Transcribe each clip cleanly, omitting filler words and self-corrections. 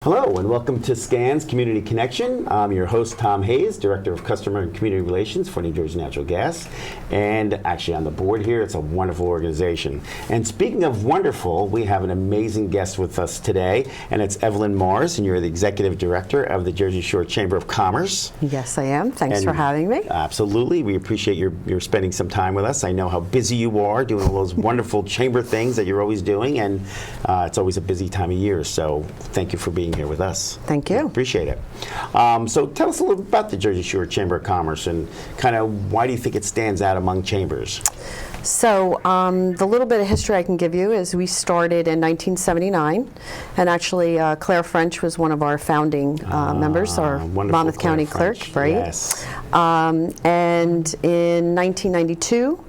Hello and welcome to SCAN's Community Connection. I'm your host, Tom Hayes, Director of Customer and Community Relations for New Jersey Natural Gas. And actually on the board here, it's a wonderful organization. And speaking of wonderful, we have an amazing guest with us today, and it's Evelyn Mars, and you're the Executive Director of the Jersey Shore Chamber of Commerce. Yes, I am. Thanks for having me. Absolutely. We appreciate your spending some time with us. I know how busy you are doing all those wonderful chamber things that you're always doing, and it's always a busy time of year, so thank you for being here with us. Thank you. Appreciate it. So tell us a little bit about the Jersey Shore Chamber of Commerce and kind of why do you think it stands out among chambers? So the little bit of history I can give you is we started in 1979, and actually Claire French was one of our founding members, our Monmouth County Clerk, right? Yes. And in 1992,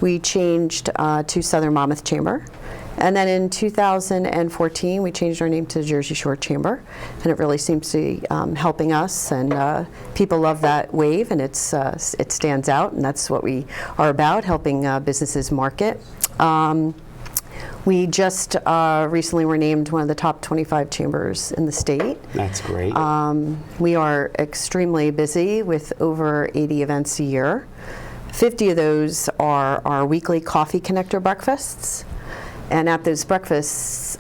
we changed to Southern Monmouth Chamber. And then in 2014, we changed our name to Jersey Shore Chamber, and it really seems to be helping us, and people love that wave, and it stands out, and that's what we are about, helping businesses market. We just recently were named one of the top 25 chambers in the state. That's great. We are extremely busy with over 80 events a year. 50 of those are our weekly coffee connector breakfasts. And at those breakfasts,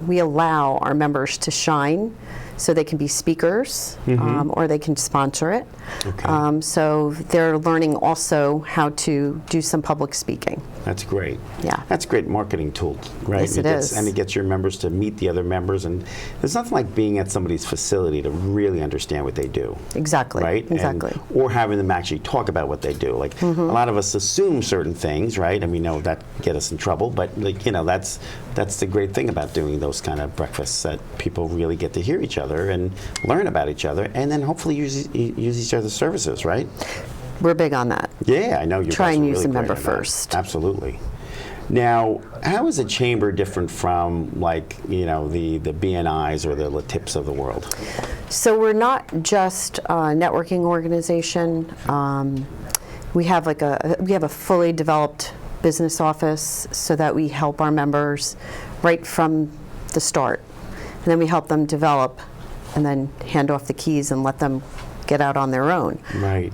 we allow our members to shine, so they can be speakers, or they can sponsor it. Okay. So they're learning also how to do some public speaking. That's great. Yeah. That's a great marketing tool, right? Yes, it is. And it gets your members to meet the other members, and there's nothing like being at somebody's facility to really understand what they do. Exactly. Right? Exactly. Or having them actually talk about what they do. Like a lot of us assume certain things, right? And we know that get us in trouble, but like, you know, that's the great thing about doing those kind of breakfasts, that people really get to hear each other and learn about each other, and then hopefully use each other's services, right? We're big on that. Yeah, I know you try and use really the member great on that. first. Absolutely. Now, how is a chamber different from, like, you know, the BNIs or the LATIPs of the world? So we're not just a networking organization. We have a fully developed business office so that we help our members right from the start, and then we help them develop, and then hand off the keys and let them get out on their own. Right.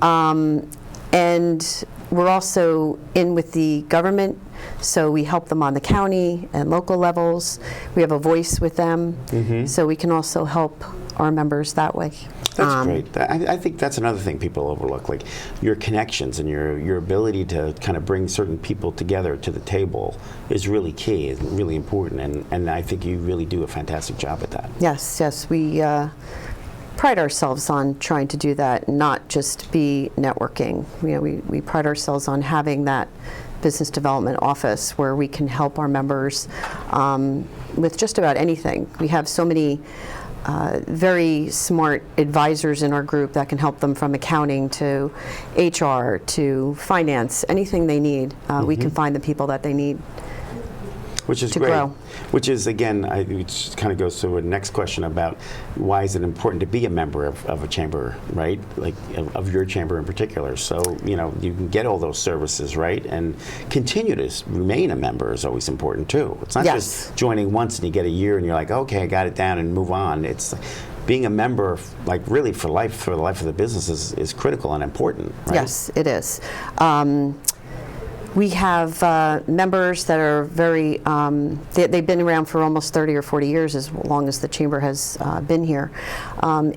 And we're also in with the government, so we help them on the county and local levels. We have a voice with them, so we can also help our members that way. That's great. I think that's another thing people overlook, like your connections and your ability to kind of bring certain people together to the table is really key, is really important, and I think you really do a fantastic job at that. Yes, we pride ourselves on trying to do that, not just be networking. You know, we pride ourselves on having that business development office where we can help our members with just about anything. We have so many very smart advisors in our group that can help them from accounting to HR to finance, anything they need. We can find the people that they need. Which is to great. grow. Which is, again, it kind of goes to a next question about why is it important to be a member of a chamber, right? Like of your chamber in particular. So, you know, you can get all those services, right? And continue to remain a member is always important too. It's not just joining once and you get a year and you're like, okay, I got it down and move on. It's being a member, like really for life, for the life of the business is critical and important, right? Yes, it is. We have members that are very, they've been around for almost 30 or 40 years, as long as the chamber has been here.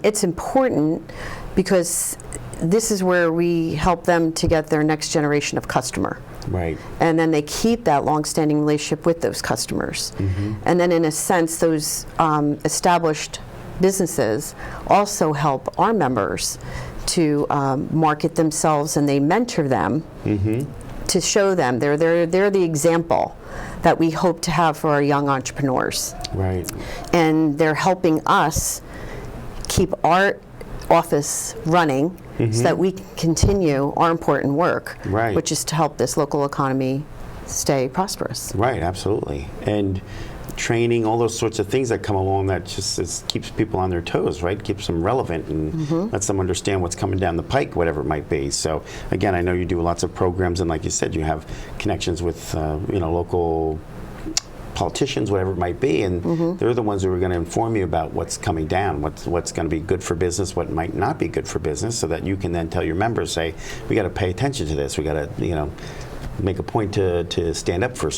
It's important because this is where we help them to get their next generation of customer. Right. And then they keep that long-standing relationship with those customers. And then in a sense, those established businesses also help our members to market themselves, and they mentor them to show them they're the example that we hope to have for our young entrepreneurs. Right. And they're helping us keep our office running so that we can continue our important work, which is to help this local economy stay prosperous. Right, absolutely. And training, all those sorts of things that come along that just keeps people on their toes, right? Keeps them relevant and lets them understand what's coming down the pike, whatever it might be. So again, I know you do lots of programs, and like you said, you have connections with local politicians, whatever it might be, and they're the ones who are going to inform you about what's coming down, what's going to be good for business, what might not be good for business, so that you can then tell your members, say, we got to pay attention to this. We got to, make a point to stand up for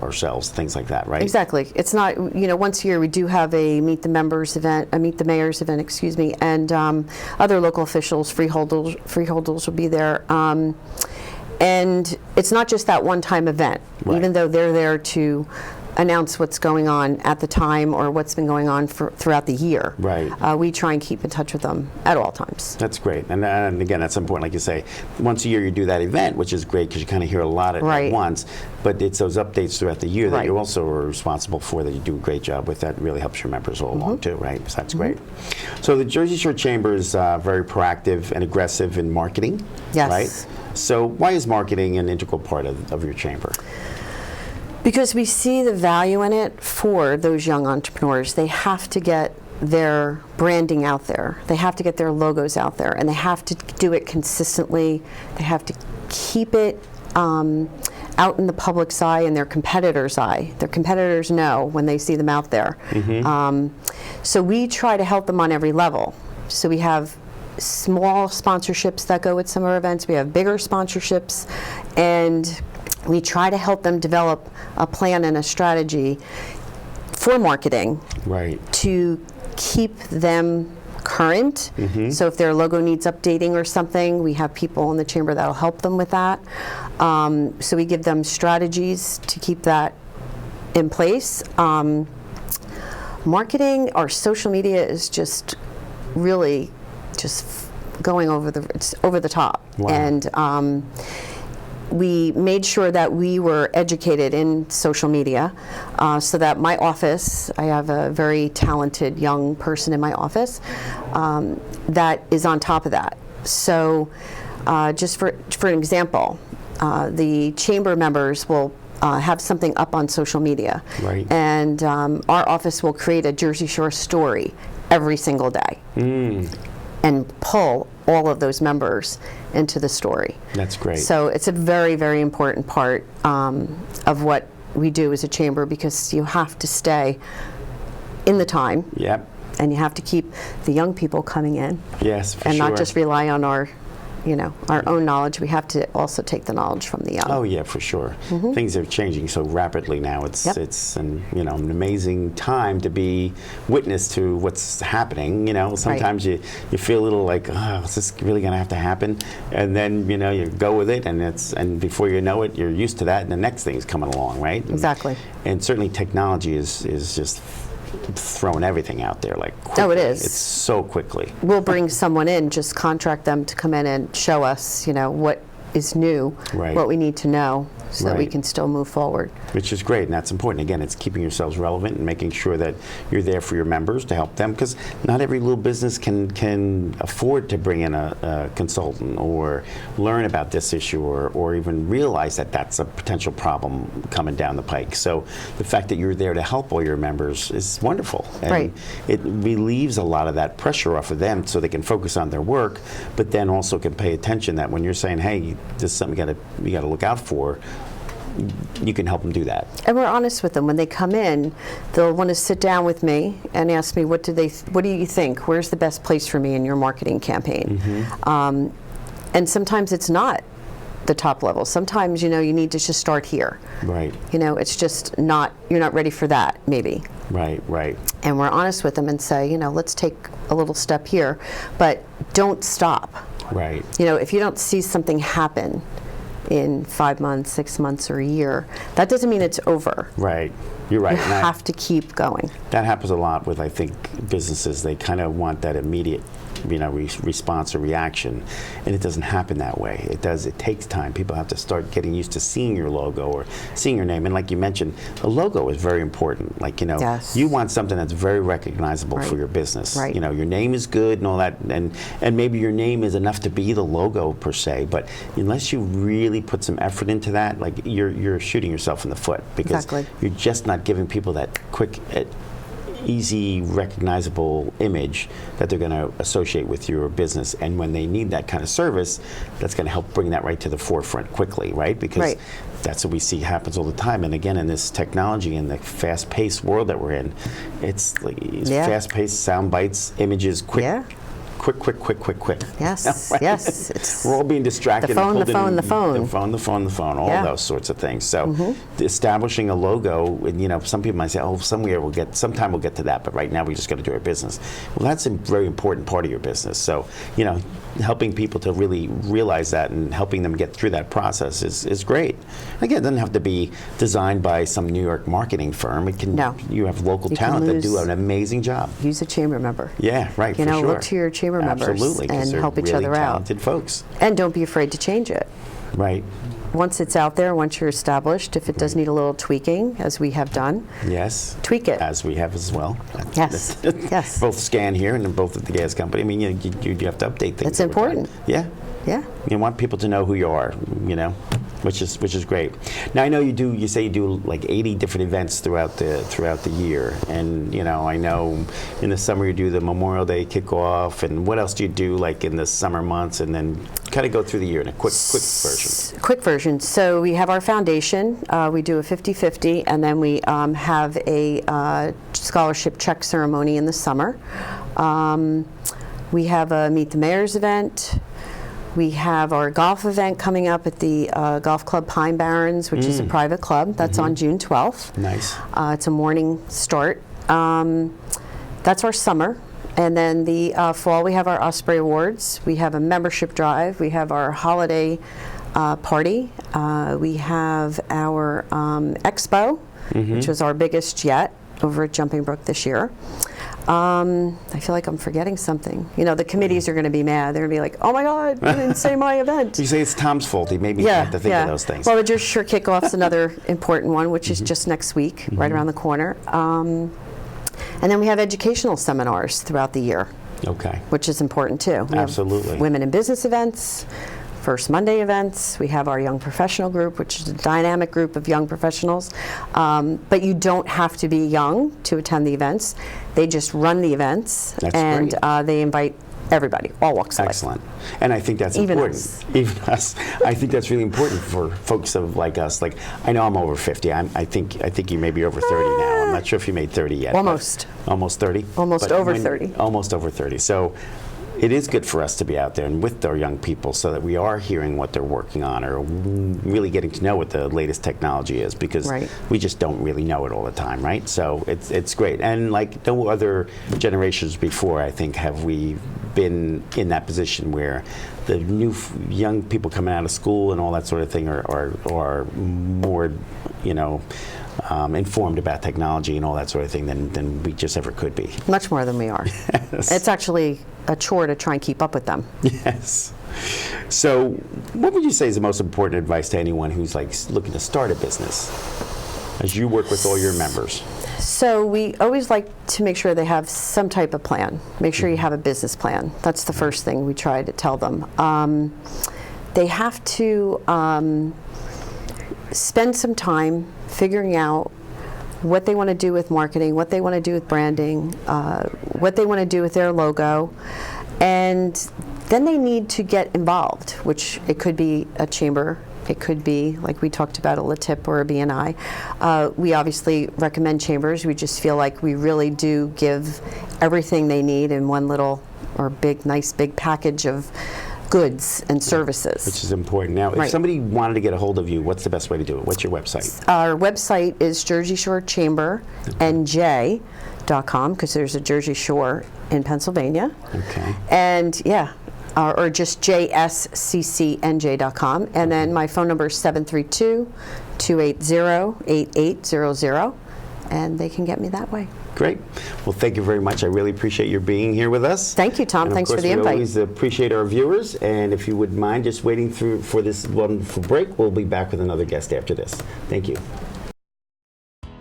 ourselves, things like that, right? Exactly. It's not, once a year we do have a Meet the Members event, a Meet the Mayors event, excuse me, and other local officials, freeholders will be there. And it's not just that one-time event, Right. even though they're there to announce what's going on at the time or what's been going on throughout the year. Right. We try and keep in touch with them at all times. That's great. And again, that's important. Like you say, once a year you do that event, which is great because you kind of hear a lot at Right. once. But it's those updates throughout the year that Right. you also are responsible for, that you do a great job with. That really helps your members all along too, right? So that's great. So the Jersey Shore Chamber is very proactive and aggressive in marketing, Yes. right? So why is marketing an integral part of your chamber? Because we see the value in it for those young entrepreneurs. They have to get their branding out there. They have to get their logos out there, and they have to do it consistently. They have to keep it out in the public's eye and their competitors' eye. Their competitors know when they see them out there. So we try to help them on every level. So we have small sponsorships that go with some of our events. We have bigger sponsorships, and we try to help them develop a plan and a strategy for marketing Right. to keep them current. So if their logo needs updating or something, we have people in the chamber that will help them with that. So we give them strategies to keep that in place. Marketing or social media is just really just going over the top. Wow. And we made sure that we were educated in social media, so that my office, I have a very talented young person in my office that is on top of that. So just for an example, the chamber members will have something up on social media. Right. And our office will create a Jersey Shore story every single day and pull all of those members into the story. That's great. So it's a very, very important part of what we do as a chamber, because you have to stay in the time, Yep. and you have to keep the young people coming in, Yes, for and sure. not just rely on our own knowledge. We have to also take the knowledge from the young. Oh yeah, for sure. Things are changing so rapidly now. It's Yep. it's an amazing time to be witness to what's happening. Sometimes you feel a little like, oh, is this really going to have to happen? And then you go with it, and before you know it, you're used to that, and the next thing is coming along, right? Exactly. And certainly technology is just throwing everything out there like quickly. Oh, it is. It's so quickly. We'll bring someone in, just contract them to come in and show us, what is new, Right. what we need to know, so that we Right. can still move forward. Which is great, and that's important. Again, it's keeping yourselves relevant and making sure that you're there for your members to help them, because not every little business can afford to bring in a consultant or learn about this issue or even realize that that's a potential problem coming down the pike. So the fact that you're there to help all your members is wonderful. And Right. it relieves a lot of that pressure off of them, so they can focus on their work, but then also can pay attention that when you're saying, hey, this is something you got to look out for, you can help them do that. And we're honest with them. When they come in, they'll want to sit down with me and ask me, what do you think? Where's the best place for me in your marketing campaign? And sometimes it's not the top level. Sometimes, you need to just start here. Right, It's just you're not ready for that, maybe. right. And we're honest with them and say, let's take a little step here, but don't stop. Right. If you don't see something happen in 5 months, 6 months, or a year, that doesn't mean it's over. Right. You're right. You And have to keep going. that happens a lot with, I think, businesses. They kind of want that immediate, response or reaction, and it doesn't happen that way. It takes time. People have to start getting used to seeing your logo or seeing your name. And like you mentioned, a logo is very important. Like, Yes. you want something that's very recognizable for Right. your business. Right. Your name is good and all that, and maybe your name is enough to be the logo per se, but unless you really put some effort into that, like you're shooting yourself in the foot, because Exactly. you're just not giving people that quick easy, recognizable image that they're going to associate with your business. And when they need that kind of service, that's going to help bring that right to the forefront quickly, right? Because that's what we see happens all the time. And again, in this technology and the fast-paced world that we're in, it's like fast-paced, sound bites, images, quick. Quick. Yes, Right? yes. We're all being distracted. The phone, all those sorts of things. So establishing a logo, and some people might say, oh, sometime we'll get to that, but right now we just got to do our business. Well, that's a very important part of your business. So, helping people to really realize that and helping them get through that process is great. Again, it doesn't have to be designed by some New York marketing firm. It can. No. You have local talent that do an amazing job. Use a chamber member. Yeah, right. For sure. Look to your chamber members Absolutely, and help each really other out. Talented folks. And don't be afraid to change it. Right. Once it's out there, once you're established, if it does need a little tweaking, as we have done, tweak it. As we have as well. Yes, yes. Both Scan here and both at the gas company. I mean, you have to update things. It's important. Yeah. Yeah. You want people to know who you are, which is great. Now I know you say you do like 80 different events throughout the year, and I know in the summer you do the Memorial Day kickoff, and what else do you do like in the summer months, and then kind of go through the year in a quick version. Quick version. So we have our foundation. We do a 50-50, and then we have a scholarship check ceremony in the summer. We have a Meet the Mayors event. We have our golf event coming up at the Golf Club Pine Barrens, which is a private club. That's on June 12th. Nice. It's a morning start. That's our summer. And then the fall, we have our Asbury Awards. We have a membership drive. We have our holiday party. We have our expo, which was our biggest yet, over at Jumping Brook this year. I feel like I'm forgetting something. The committees are going to be mad. They're going to be like, oh my God, I didn't say my event. You say it's Tom's fault. He made me have to think of those things. Well, the Jersey Shore Kickoff's another important one, which is just next week, right around the corner. And then we have educational seminars throughout the year. Okay. Which is important too. We Absolutely. have women in business events, First Monday events. We have our young professional group, which is a dynamic group of young professionals. But you don't have to be young to attend the events. They just run the events. That's and great. They invite everybody, all walks of life. Excellent. And I think that's Even important. us. Even us. I think that's really important for folks like us. Like, I know I'm over 50. I think you may be over 30 now. I'm not sure if you made 30 yet. Almost. Almost 30? Almost over 30. Almost over 30. So it is good for us to be out there and with our young people so that we are hearing what they're working on or really getting to know what the latest technology is, because we just don't really know it all the time, right? So it's great. And like no other generations before, I think, have we been in that position where the new young people coming out of school and all that sort of thing are more, informed about technology and all that sort of thing than we just ever could be. Much more than we are. Yes. It's actually a chore to try and keep up with them. Yes. So what would you say is the most important advice to anyone who's like looking to start a business as you work with all your members? So we always like to make sure they have some type of plan. Make sure you have a business plan. That's the first thing we try to tell them. They have to spend some time figuring out what they want to do with marketing, what they want to do with branding, what they want to do with their logo, and then they need to get involved, which it could be a chamber, it could be, like we talked about, a LATIP or a BNI. We obviously recommend chambers. We just feel like we really do give everything they need in one little or nice big package of goods and services. Which is important. Now, if somebody wanted to get a hold of you, what's the best way to do it? What's your website? Our website is Jersey Shore Chamber NJ.com, because there's a Jersey Shore in Pennsylvania. Okay. And or just JSCCNJ.com. And then my phone number is 732-280-8800, and they can get me that way. Great. Well, thank you very much. I really appreciate your being here with us. Thank you, Tom. And Thanks for the we invite. always appreciate our viewers. And if you wouldn't mind just waiting for this wonderful break, we'll be back with another guest after this. Thank you.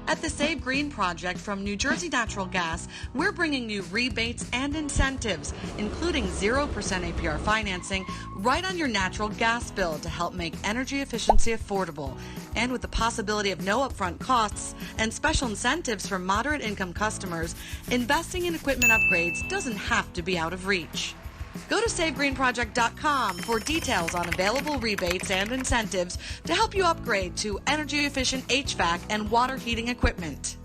At the Save Green Project from New Jersey Natural Gas, we're bringing you rebates and incentives, including 0% APR financing, right on your natural gas bill to help make energy efficiency affordable. And with the possibility of no upfront costs and special incentives for moderate income customers, investing in equipment upgrades doesn't have to be out of reach. Go to SaveGreenProject.com for details on available rebates and incentives to help you upgrade to energy-efficient HVAC and water heating equipment.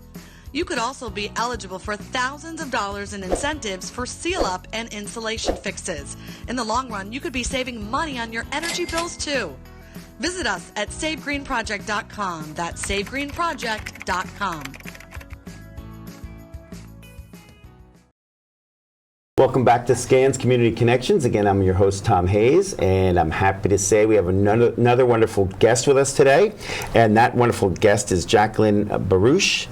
You could also be eligible for thousands of dollars in incentives for seal-up and insulation fixes. In the long run, you could be saving money on your energy bills too. Visit us at SaveGreenProject.com. That's SaveGreenProject.com. Welcome back to Scans Community Connections. Again, I'm your host, Tom Hayes, and I'm happy to say we have another wonderful guest with us today. And that wonderful guest is Jaclyn Boruch.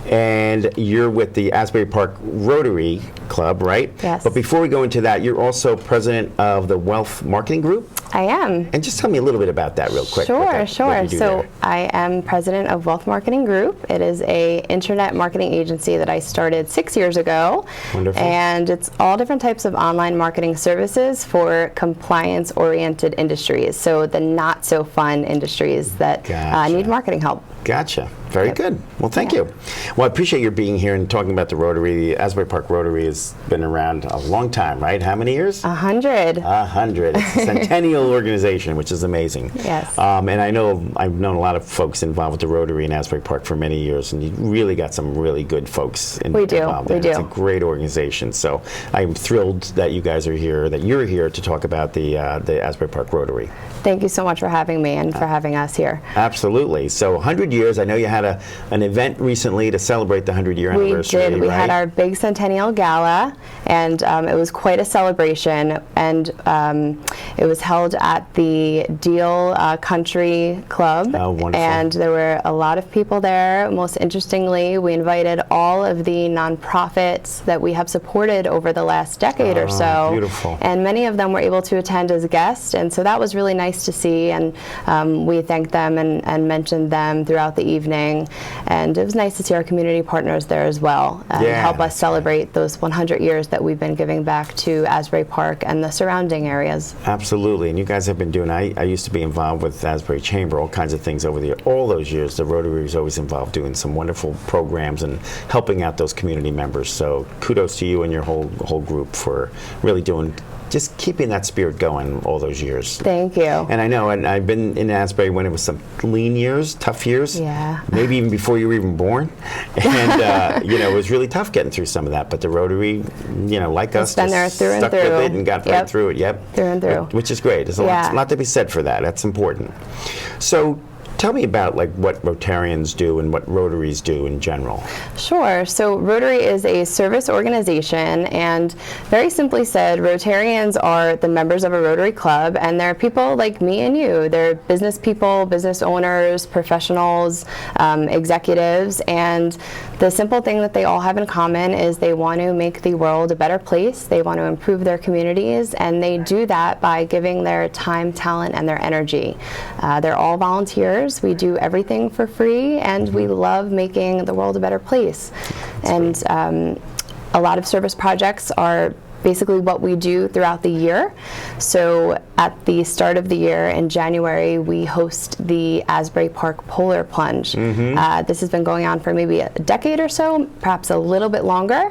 And you're with the Asbury Park Rotary Club, right? Yes. But before we go into that, you're also president of the Wealth Marketing Group? I am. And just tell me a little bit about that real quick. Sure. What you do So there. I am president of Wealth Marketing Group. It is a internet marketing agency that I started 6 years ago. Wonderful. And it's all different types of online marketing services for compliance-oriented industries. So the not-so-fun industries that Gotcha. need marketing help. Gotcha. Very Yep. good. Well, thank Yeah. you. Well, I appreciate your being here and talking about the Rotary. The Asbury Park Rotary has been around a long time, right? How many years? 100. 100. It's a centennial organization, which is amazing. Yes. And I know I've known a lot of folks involved with the Rotary in Asbury Park for many years, and you really got some really good folks We do. involved. We in it. do. It's a great organization. So I'm thrilled that you guys are here, that you're here to talk about the Asbury Park Rotary. Thank you so much for having me and for having us here. Absolutely. So 100 years. I know you had an event recently to celebrate the 100-year anniversary. We did. We right? had our big centennial gala, and it was quite a celebration. And it was held at the Deal Country Club. Oh, wonderful. And there were a lot of people there. Most interestingly, we invited all of the nonprofits that we have supported over the last decade or so. Beautiful. And many of them were able to attend as guests, and so that was really nice to see. And we thanked them and mentioned them throughout the evening. And it was nice to see our community partners there as well and Yeah, help us that's celebrate those 100 years that we've been giving back to Asbury Park and the surrounding areas. Absolutely, and you guys have been doing, I used to be involved with Asbury Chamber, all kinds of things over all those years. The Rotary was always involved doing some wonderful programs and helping out those community members. So kudos to you and your whole group for really just keeping that spirit going all those years. Thank you. And I know, and I've been in Asbury when it was some lean years, tough years. Yeah. Maybe even before you were even born. And, it was really tough getting through some of that. But the Rotary, like us, been there just through and stuck through. with it and got right Yep. through it. Yep. Through and through. Which is great. There's a lot to be said for that. That's important. So tell me about what Rotarians do and what Rotaries do in general. Sure. So Rotary is a service organization, and very simply said, Rotarians are the members of a Rotary Club, and they're people like me and you. They're business people, business owners, professionals, executives, and the simple thing that they all have in common is they want to make the world a better place. They want to improve their communities, and they do that by giving their time, talent, and their energy. They're all volunteers. We do everything for free, and we love making the world a better place. And a lot of service projects are basically what we do throughout the year. So at the start of the year in January, we host the Asbury Park Polar Plunge. This has been going on for maybe a decade or so, perhaps a little bit longer.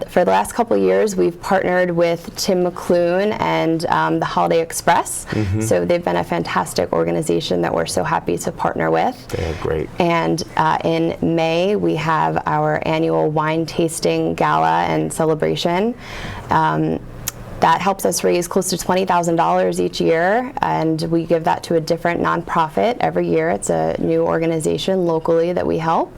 For the last couple of years, we've partnered with Tim McClune and the Holiday Express. So they've been a fantastic organization that we're so happy to partner with. They're great. And in May, we have our annual wine tasting gala and celebration. That helps us raise close to $20,000 each year, and we give that to a different nonprofit every year. It's a new organization locally that we help.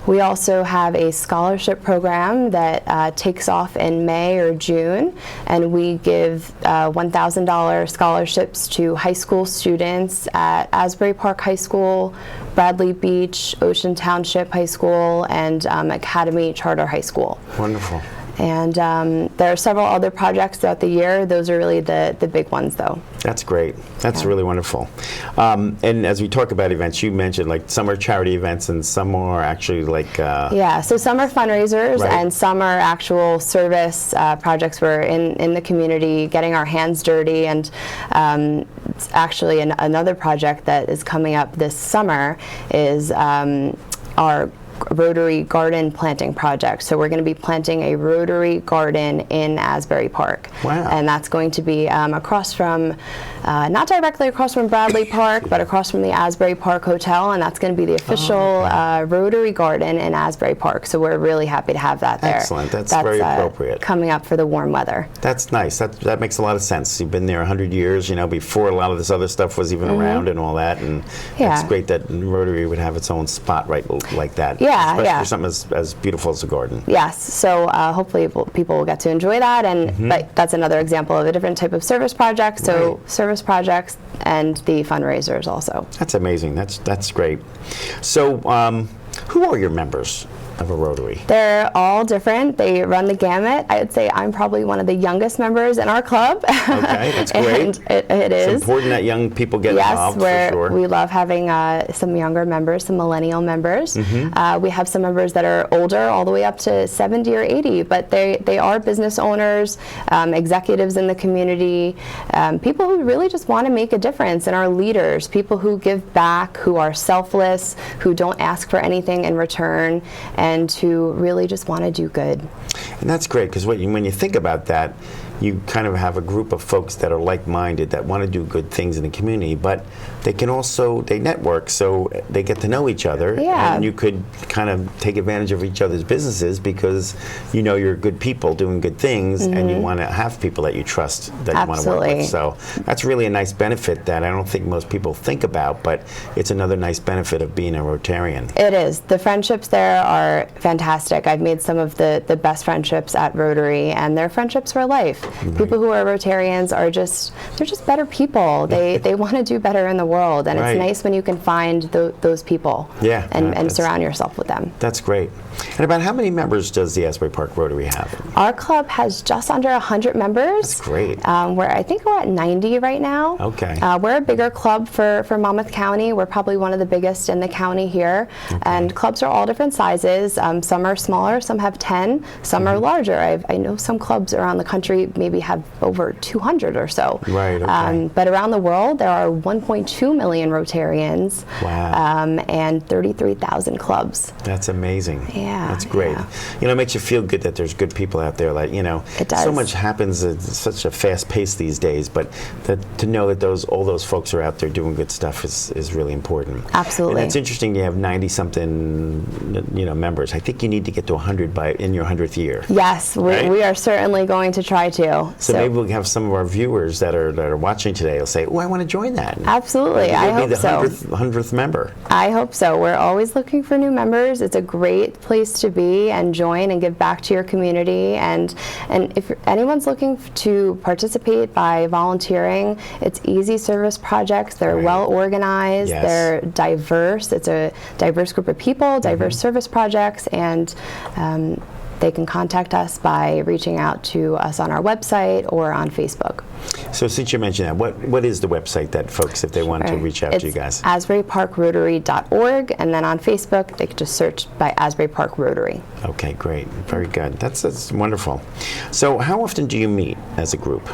We also have a scholarship program that takes off in May or June, and we give $1,000 scholarships to high school students at Asbury Park High School, Bradley Beach, Ocean Township High School, and Academy Charter High School. Wonderful. And there are several other projects throughout the year. Those are really the big ones, though. That's great. That's really wonderful. And as we talk about events, you mentioned like some are charity events and some are actually like... Yeah, so some are fundraisers Right. and some are actual service projects. We're in the community getting our hands dirty, and it's actually another project that is coming up this summer is our Rotary garden planting project. So we're going to be planting a Rotary garden in Asbury Park. Wow. And that's going to be across from, not directly across from Bradley Park, but across from the Asbury Park Hotel, and that's going to be the official Rotary garden in Asbury Park. So we're really happy to have that there. Excellent. That's very appropriate. Coming up for the warm weather. That's nice. That makes a lot of sense. You've been there 100 years, you know, before a lot of this other stuff was even around and all that, and it's great that Rotary would have its own spot right like that. Yeah, especially for something as beautiful as a garden. Yes, so hopefully people will get to enjoy that, and but that's another example of a different type of service project. So service projects and the fundraisers also. That's amazing. That's great. So who are your members of a Rotary? They're all different. They run the gamut. I would say I'm probably one of the youngest members in our club. Okay, that's great. And it is. It's important that young people get involved, for sure. We love having some younger members, some millennial members. We have some members that are older, all the way up to 70 or 80, but they are business owners, executives in the community, people who really just want to make a difference, and are leaders, people who give back, who are selfless, who don't ask for anything in return, and who really just want to do good. And that's great, because when you think about that, you kind of have a group of folks that are like-minded, that want to do good things in the community, but they can also, they network, so they get to know each other, and you could kind of take advantage of each other's businesses because you know you're good people doing good things, and you want to have people that you trust, that you want to work with. So that's really a nice benefit that I don't think most people think about, but it's another nice benefit of being a Rotarian. It is. The friendships there are fantastic. I've made some of the best friendships at Rotary, and they're friendships for life. People who are Rotarians are they're just better people. They want to do better in the world, and it's nice when you can find those people and surround yourself with them. That's great. And about how many members does the Asbury Park Rotary have? Our club has just under 100 members. That's great. I think we're at 90 right now. Okay. We're a bigger club for Monmouth County. We're probably one of the biggest in the county here. And clubs are all different sizes. Some are smaller, some have 10, some are larger. I know some clubs around the country maybe have over 200 or so. Right, okay. But around the world, there are 1.2 million Rotarians. Wow. And 33,000 clubs. That's amazing. Yeah. That's great. Yeah. You know, it makes you feel good that there's good people out there. Like, you know, it does. So much happens at such a fast pace these days, but to know that all those folks are out there doing good stuff is really important. Absolutely. And it's interesting you have 90-something, members. I think you need to get to 100 in your 100th year. Yes, we are certainly going to try to. So maybe we'll have some of our viewers that are watching today will say, "Oh, I want to join that." Absolutely, I hope so. Be the 100th member. I hope so. We're always looking for new members. It's a great place to be and join and give back to your community. And if anyone's looking to participate by volunteering, it's easy service projects. They're well organized. Yes. They're diverse. It's a diverse group of people, diverse service projects, and they can contact us by reaching out to us on our website or on Facebook. So since you mentioned that, what is the website that folks, if they want to reach out to you guys? It's asburyparkrotary.org, and then on Facebook, they can just search by Asbury Park Rotary. Okay, great. Very good. That's wonderful. So how often do you meet as a group?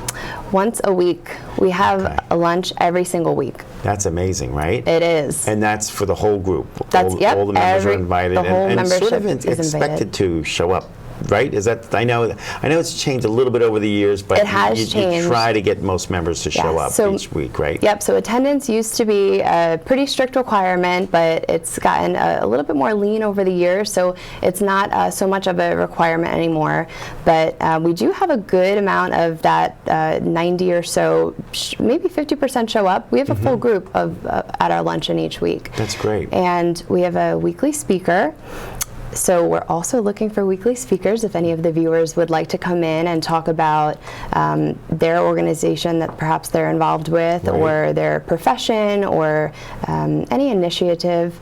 Once a week. We have a lunch every single week. That's amazing, right? It is. And that's for the whole group. That's, all the members are invited, the whole and membership sort of is expected invited. to show up. Right? Is that I know it's changed a little bit over the years, but it has changed. You try to get most members to show up each week, right? Yep. So attendance used to be a pretty strict requirement, but it's gotten a little bit more lean over the years, so it's not so much of a requirement anymore. But we do have a good amount of that 90 or so, maybe 50% show up. We have a full group at our luncheon each week. That's great. And we have a weekly speaker. So we're also looking for weekly speakers if any of the viewers would like to come in and talk about their organization that perhaps they're involved with, or their profession, or any initiative.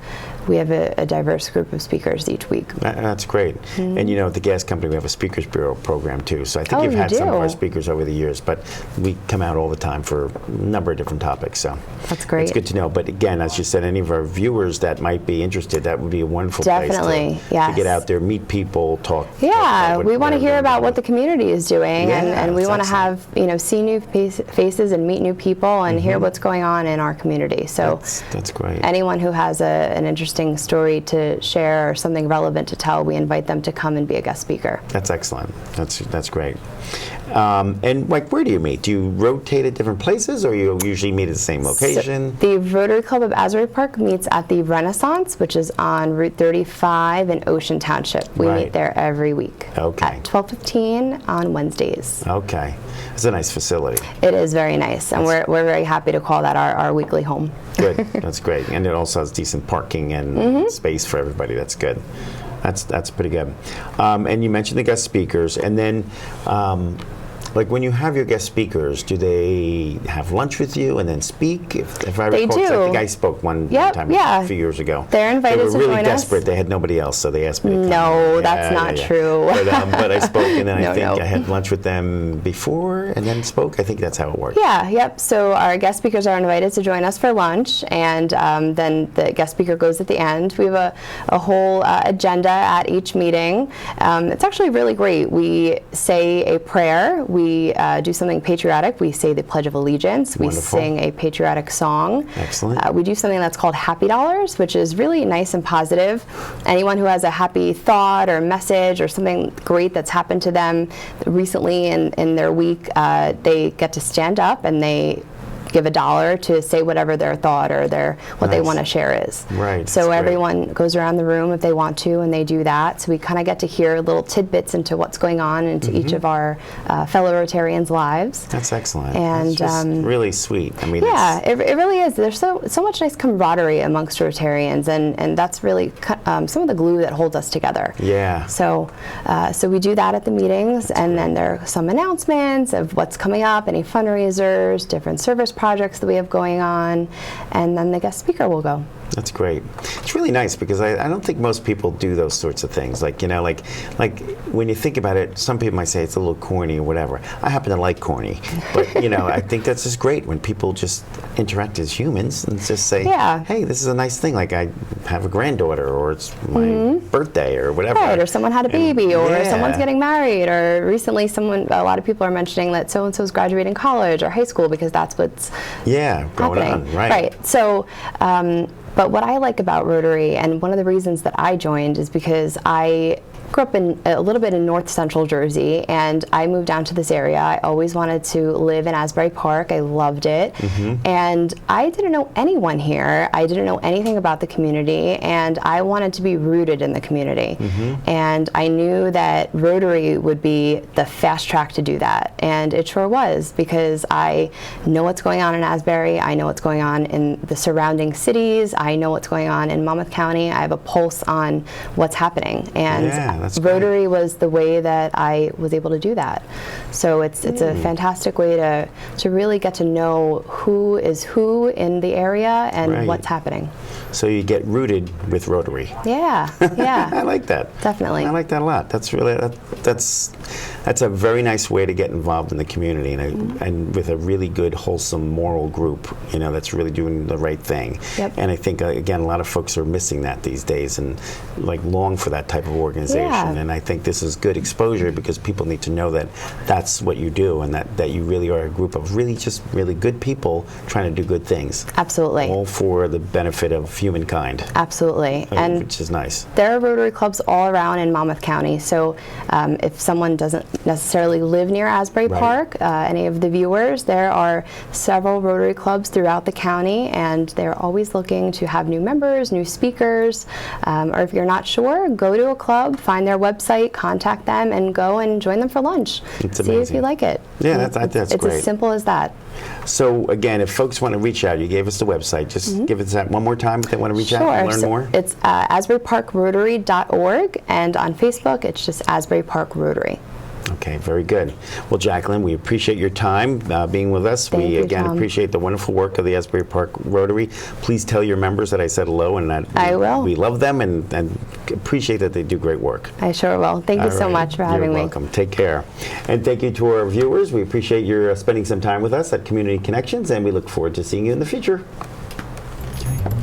we have a diverse group of speakers each week. That's great. And you know, at the gas company, we have a Speakers Bureau program too. So I think Oh, you've you had some of do? our speakers over the years, but we come out all the time for a number of different topics. So That's great. It's good to know. But again, as you said, any of our viewers that might be interested, that would be a wonderful Definitely, place to yes. get out there, meet people, talk. Yeah, what we want to they're hear about doing. what the community is doing, Yeah, and we that's want to have, see new faces and meet new people and hear what's going on in our community. So That's great. anyone who has an interesting story to share or something relevant to tell, we invite them to come and be a guest speaker. That's excellent. That's great. And like, where do you meet? Do you rotate at different places, or you usually meet at the same location? So the Rotary Club of Asbury Park meets at the Renaissance, which is on Route 35 in Ocean Township. We Right. meet there every week Okay. at 12:15 on Wednesdays. Okay, it's a nice facility. It is very nice, and we're very happy to call that our weekly home. Good. That's great. And it also has decent parking and space for everybody. That's good. That's pretty good. And you mentioned the guest speakers, and then like when you have your guest speakers, do they have lunch with you and then speak? If I They recall, 'cause I do. think I spoke one Yep, time yeah. a few years ago. They're invited They were to really join us. desperate. They had nobody else, so they asked me to come. No, Yeah, that's not yeah. true. But I spoke, and then I No, think no. I had lunch with them before and then spoke. I think that's how it worked. Yeah, yep. So our guest speakers are invited to join us for lunch, and then the guest speaker goes at the end. We have a whole agenda at each meeting. It's actually really great. We say a prayer. We do something patriotic. We say the Pledge of Allegiance. We Wonderful. sing a patriotic song. Excellent. We do something that's called Happy Dollars, which is really nice and positive. Anyone who has a happy thought or message or something great that's happened to them recently in their week, they get to stand up and they give $1 to say whatever their thought or what they Nice. want to share is. Right, So that's great. everyone goes around the room if they want to, and they do that. So we kind of get to hear little tidbits into what's going on into each of our fellow Rotarians' lives. That's excellent. And, That's just really sweet. I mean, Yeah, it's, it really is. There's so much nice camaraderie amongst Rotarians, and that's really some of the glue that holds us together. yeah. So we do that at the meetings, and then there are some announcements of what's coming up, any fundraisers, different service projects that we have going on, and then the guest speaker will go. That's great. It's really nice because I don't think most people do those sorts of things. Like, like when you think about it, some people might say it's a little corny or whatever. I happen to like corny, but I think that's just great when people just interact as humans and just say, Yeah. hey, this is a nice thing. Like I have a granddaughter, or it's my birthday, or whatever. Right, or someone had a baby, or yeah. someone's getting married, or recently a lot of people are mentioning that so-and-so's graduating college or high school because that's what's Yeah, going happening. on, right. So, but what I like about Rotary, and one of the reasons that I joined, is because I grew up a little bit in north central Jersey, and I moved down to this area. I always wanted to live in Asbury Park. I loved it. And I didn't know anyone here. I didn't know anything about the community, and I wanted to be rooted in the community. And I knew that Rotary would be the fast track to do that. And it sure was, because I know what's going on in Asbury. I know what's going on in the surrounding cities. I know what's going on in Monmouth County. I have a pulse on what's happening. And Yeah, that's great. Rotary was the way that I was able to do that. So it's a fantastic way to really get to know who is who in the area and Right. what's happening. So you get rooted with Rotary. Yeah, I yeah, like that. definitely. I like that a lot. That's really that's a very nice way to get involved in the community, and with a really good, wholesome, moral group. That's really doing the right thing. Yep. And I think again, a lot of folks are missing that these days, and like long for that type of organization. Yeah. And I think this is good exposure because people need to know that that's what you do, and that you really are a group of really good people trying to do good things. Absolutely. All for the benefit of humankind. Absolutely. And which is nice. there are Rotary clubs all around in Monmouth County. So if someone doesn't necessarily live near Asbury Right. Park, any of the viewers, there are several Rotary clubs throughout the county, and they're always looking to have new members, new speakers, or if you're not sure, go to a club, find their website, contact them, and go and join them for lunch. It's See if amazing. you like it. Yeah, that's It's great. as simple as that. So again, if folks want to reach out, you gave us the website. Just give us that one more time if they want to reach out and learn So more. it's asburyparkrotary.org, and on Facebook, it's just Asbury Park Rotary. Okay, very good. Well, Jaclyn, we appreciate your time being with us. Thank We you, again Tom. appreciate the wonderful work of the Asbury Park Rotary. Please tell your members that I said hello and that I will. we love them and appreciate that they do great work. I sure will. Thank you All so right. much for having You're me. welcome. Take care. And thank you to our viewers. We appreciate your spending some time with us at Community Connections, and we look forward to seeing you in the future. Okay.